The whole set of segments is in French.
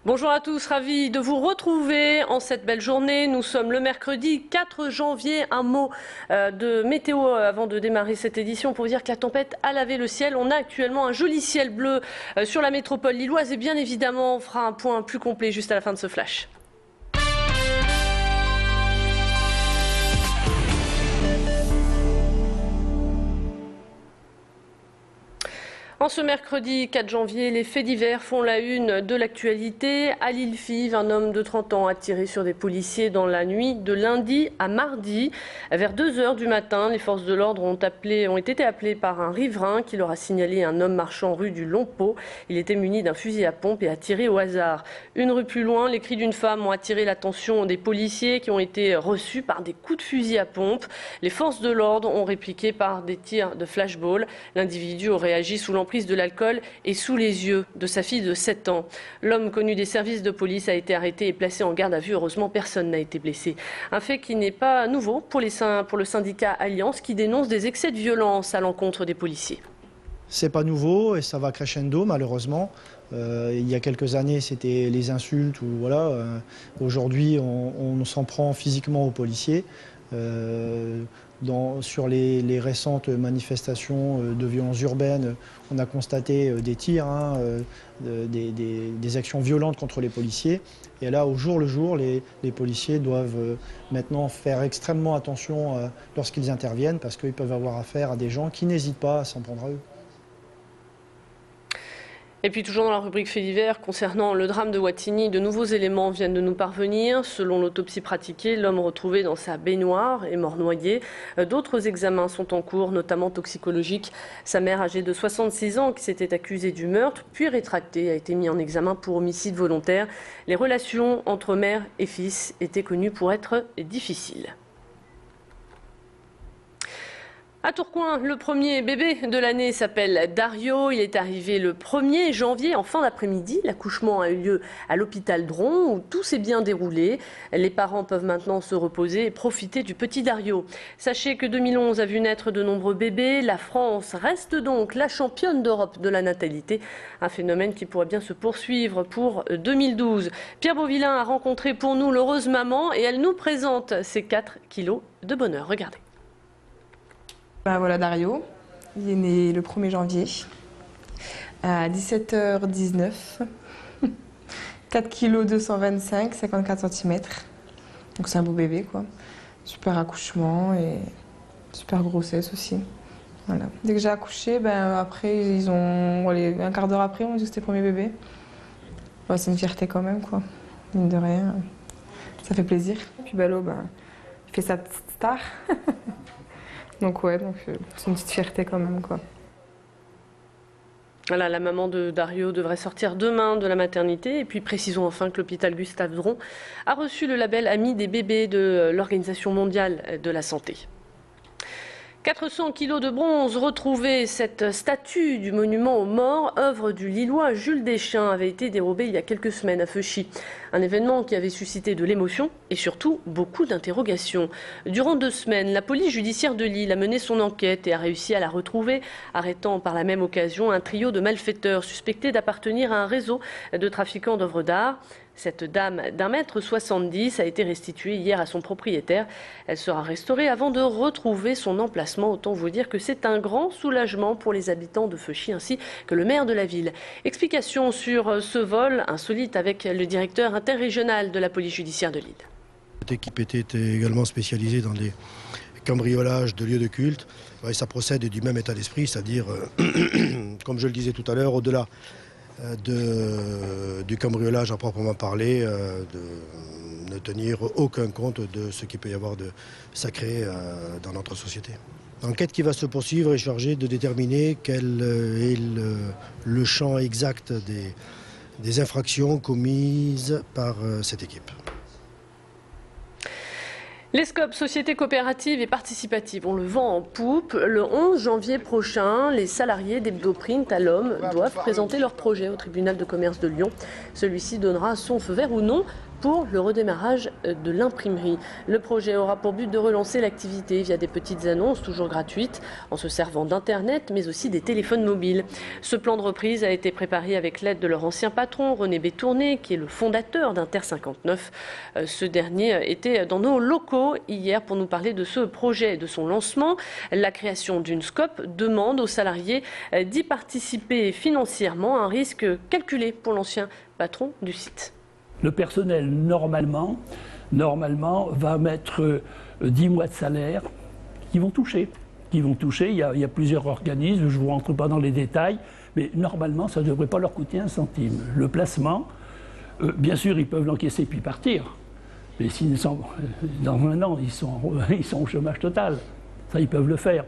Bonjour à tous, ravi de vous retrouver en cette belle journée. Nous sommes le mercredi 4 janvier. Un mot de météo avant de démarrer cette édition pour vous dire que la tempête a lavé le ciel. On a actuellement un joli ciel bleu sur la métropole lilloise et bien évidemment on fera un point plus complet juste à la fin de ce flash. En ce mercredi 4 janvier, les faits divers font la une de l'actualité. À Lille-Fives, un homme de 30 ans a tiré sur des policiers dans la nuit de lundi à mardi. Vers 2 h du matin, les forces de l'ordre ont été appelées par un riverain qui leur a signalé un homme marchant rue du Long-Pot. Il était muni d'un fusil à pompe et a tiré au hasard. Une rue plus loin, les cris d'une femme ont attiré l'attention des policiers qui ont été reçus par des coups de fusil à pompe. Les forces de l'ordre ont répliqué par des tirs de flashball. L'individu aurait agi sous l'emprise de l'alcool et sous les yeux de sa fille de 7 ans. L'homme connu des services de police a été arrêté et placé en garde à vue. Heureusement, personne n'a été blessé. Un fait qui n'est pas nouveau pour le syndicat Alliance qui dénonce des excès de violence à l'encontre des policiers. C'est pas nouveau et ça va crescendo malheureusement. Il y a quelques années, c'était les insultes ou voilà. Aujourd'hui, on s'en prend physiquement aux policiers. Sur les récentes manifestations de violence urbaine, on a constaté des tirs, des actions violentes contre les policiers. Et là, au jour le jour, les policiers doivent maintenant faire extrêmement attention lorsqu'ils interviennent parce qu'ils peuvent avoir affaire à des gens qui n'hésitent pas à s'en prendre à eux. Et puis toujours dans la rubrique faits divers, concernant le drame de Wattignies, de nouveaux éléments viennent de nous parvenir. Selon l'autopsie pratiquée, l'homme retrouvé dans sa baignoire est mort noyé. D'autres examens sont en cours, notamment toxicologiques. Sa mère, âgée de 66 ans, qui s'était accusée du meurtre, puis rétractée, a été mise en examen pour homicide volontaire. Les relations entre mère et fils étaient connues pour être difficiles. À Tourcoing, le premier bébé de l'année s'appelle Dario. Il est arrivé le 1er janvier en fin d'après-midi. L'accouchement a eu lieu à l'hôpital Dron où tout s'est bien déroulé. Les parents peuvent maintenant se reposer et profiter du petit Dario. Sachez que 2011 a vu naître de nombreux bébés. La France reste donc la championne d'Europe de la natalité. Un phénomène qui pourrait bien se poursuivre pour 2012. Pierre Beauvillain a rencontré pour nous l'heureuse maman et elle nous présente ses 4 kilos de bonheur. Regardez. Voilà Dario, il est né le 1er janvier à 17h19, 4 kg 225, 54 cm, donc c'est un beau bébé quoi. Super accouchement et super grossesse aussi. Voilà. Dès que j'ai accouché, après un quart d'heure après on dit que c'était le premier bébé. C'est une fierté quand même quoi, mine de rien, ça fait plaisir. Puis Balo, il fait sa petite star. Donc c'est une petite fierté quand même quoi. Voilà, la maman de Dario devrait sortir demain de la maternité. Et puis précisons enfin que l'hôpital Gustave Dron a reçu le label Ami des bébés de l'Organisation mondiale de la santé. 400 kilos de bronze retrouvés. Cette statue du monument aux morts, œuvre du Lillois Jules Deschamps, avait été dérobée il y a quelques semaines à Feuchy. Un événement qui avait suscité de l'émotion et surtout beaucoup d'interrogations. Durant 2 semaines, la police judiciaire de Lille a mené son enquête et a réussi à la retrouver, arrêtant par la même occasion un trio de malfaiteurs suspectés d'appartenir à un réseau de trafiquants d'œuvres d'art. Cette dame d'1,70 m a été restituée hier à son propriétaire. Elle sera restaurée avant de retrouver son emplacement. Autant vous dire que c'est un grand soulagement pour les habitants de Feuchy ainsi que le maire de la ville. Explication sur ce vol insolite avec le directeur interrégional de la police judiciaire de Lille. Cette équipe était également spécialisée dans des cambriolages de lieux de culte. Et ça procède du même état d'esprit, c'est-à-dire, comme je le disais tout à l'heure, au-delà du cambriolage à proprement parler, de ne tenir aucun compte de ce qu'il peut y avoir de sacré dans notre société. L'enquête qui va se poursuivre est chargée de déterminer quel est le champ exact des infractions commises par cette équipe. L'Escope, société coopérative et participative, on le vend en poupe. Le 11 janvier prochain, les salariés d'Hebdoprint à l'Homme doivent présenter leur projet au tribunal de commerce de Lyon. Celui-ci donnera son feu vert ou non pour le redémarrage de l'imprimerie. Le projet aura pour but de relancer l'activité via des petites annonces toujours gratuites en se servant d'Internet mais aussi des téléphones mobiles. Ce plan de reprise a été préparé avec l'aide de leur ancien patron René Bétourné qui est le fondateur d'Inter 59. Ce dernier était dans nos locaux hier pour nous parler de ce projet et de son lancement. La création d'une SCOP demande aux salariés d'y participer financièrement, un risque calculé pour l'ancien patron du site. Le personnel, normalement va mettre 10 mois de salaire qui vont toucher. Il y a plusieurs organismes, je ne vous rentre pas dans les détails, mais normalement, ça ne devrait pas leur coûter un centime. Le placement, bien sûr, ils peuvent l'encaisser puis partir. Mais dans un an, ils sont au chômage total. Ça, ils peuvent le faire.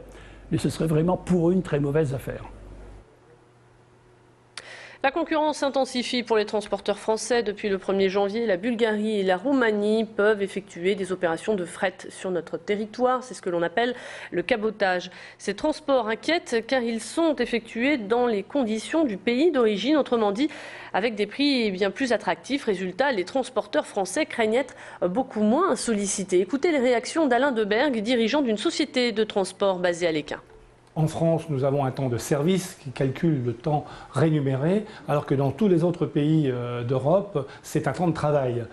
Mais ce serait vraiment pour eux une très mauvaise affaire. La concurrence s'intensifie pour les transporteurs français. Depuis le 1er janvier, la Bulgarie et la Roumanie peuvent effectuer des opérations de fret sur notre territoire. C'est ce que l'on appelle le cabotage. Ces transports inquiètent car ils sont effectués dans les conditions du pays d'origine, autrement dit avec des prix bien plus attractifs. Résultat, les transporteurs français craignent être beaucoup moins sollicités. Écoutez les réactions d'Alain Deberg, dirigeant d'une société de transport basée à Léquin. En France, nous avons un temps de service qui calcule le temps rémunéré, alors que dans tous les autres pays d'Europe, c'est un temps de travail.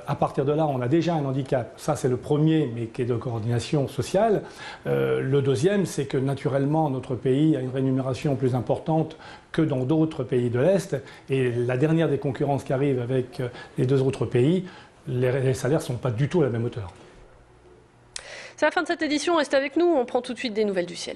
À partir de là, on a déjà un handicap. Ça, c'est le premier, mais qui est de coordination sociale. Le deuxième, c'est que naturellement, notre pays a une rémunération plus importante que dans d'autres pays de l'Est. Et la dernière des concurrences qui arrive avec les deux autres pays, les salaires ne sont pas du tout à la même hauteur. C'est la fin de cette édition. Restez avec nous. On prend tout de suite des nouvelles du ciel.